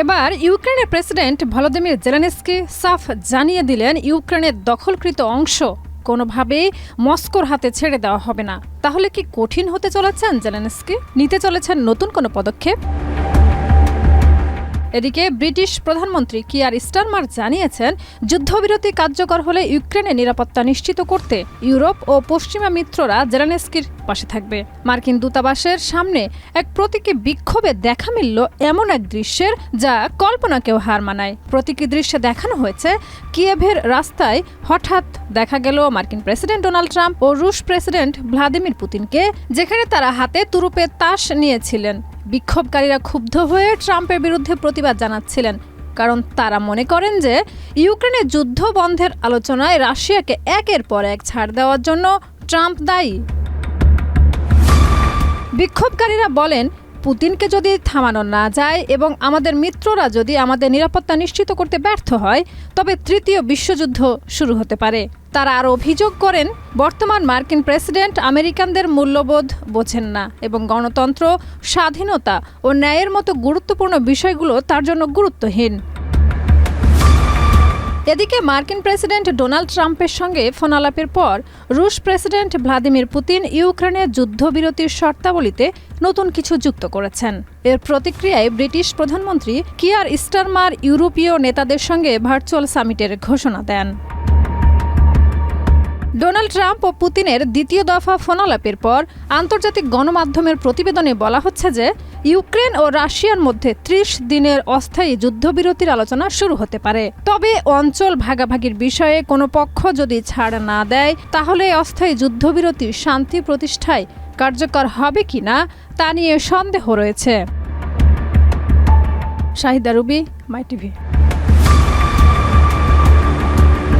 এবার ইউক্রেনের president Volodymyr Zelensky সাফ জানিয়ে দিলেন ইউক্রেনের দখলকৃত অংশ কোনোভাবেই মস্কোর হাতে ছেড়ে দেওয়া হবে না। তাহলে কি কঠিন হতে চলেছেন জেলেনস্কি? নিতে চলেছেন নতুন কোনো পদক্ষেপ? এদিকে ব্রিটিশ প্রধানমন্ত্রী কিয়ার স্টারমার জানিয়েছেন, যুদ্ধবিরতি কার্যকর হলে ইউক্রেনের নিরাপত্তা নিশ্চিত করতে ইউরোপ ও পশ্চিমা মিত্ররা জেলেনস্কির পাশে থাকবে। মার্কিন দূতাবাসের সামনে এক প্রতীকী বিক্ষোভে দেখা মিলল এমন এক দৃশ্যের যা কল্পনাকেও হার মানায়। প্রতীকী দৃশ্যে দেখানো হয়েছে কিয়েভের রাস্তায় হঠাৎ দেখা গেল মার্কিন প্রেসিডেন্ট ডোনাল্ড ট্রাম্প ও রুশ প্রেসিডেন্ট ভ্লাদিমির পুতিনকে, যেখানে তারা হাতে তুরুপের তাস নিয়েছিলেন। বিক্ষোভকারীরা ক্ষুব্ধ হয়ে ট্রাম্পের বিরুদ্ধে প্রতিবাদ জানাচ্ছিলেন, কারণ তারা মনে করেন যে ইউক্রেনের যুদ্ধ বন্ধের আলোচনায় রাশিয়াকে একের পর এক ছাড় দেওয়ার জন্য ট্রাম্প দায়ী। বিক্ষোভকারীরা বলেন, পুতিনকে যদি থামানো না যায় এবং আমাদের মিত্ররা যদি আমাদের নিরাপত্তা নিশ্চিত করতে ব্যর্থ হয়, তবে তৃতীয় বিশ্বযুদ্ধ শুরু হতে পারে। তারা আরও অভিযোগ করেন, বর্তমান মার্কিন প্রেসিডেন্ট আমেরিকানদের মূল্যবোধ বোঝেন না এবং গণতন্ত্র, স্বাধীনতা ও ন্যায়ের মতো গুরুত্বপূর্ণ বিষয়গুলো তার জন্য গুরুত্বহীন। এদিকে মার্কিন প্রেসিডেন্ট ডোনাল্ড ট্রাম্পের সঙ্গে ফোন আলাপের পর রুশ প্রেসিডেন্ট ভ্লাদিমির পুতিন ইউক্রেনের যুদ্ধবিরতির শর্তাবলীতে নতুন কিছু যুক্ত করেছেন। এর প্রতিক্রিয়ায় ব্রিটিশ প্রধানমন্ত্রী কিয়ার স্টারমার ইউরোপীয় নেতাদের সঙ্গে ভার্চুয়াল সামিটের ঘোষণা দেন। ডোনাল্ড ট্রাম্প ও পুতিনের দ্বিতীয় দফা ফোনালাপের পর আন্তর্জাতিক গণমাধ্যমের প্রতিবেদনে বলা হচ্ছে যে ইউক্রেন ও রাশিয়ার মধ্যে ৩০ দিনের অস্থায়ী যুদ্ধবিরতির আলোচনা শুরু হতে পারে। তবে অঞ্চল ভাগাভাগির বিষয়ে কোনো পক্ষ যদি ছাড় না দেয়, তাহলে অস্থায়ী যুদ্ধবিরতি শান্তি প্রতিষ্ঠায় কার্যকর হবে কিনা তা নিয়ে সন্দেহ রয়েছে। শাহিদা রুবি, মাই টিভি।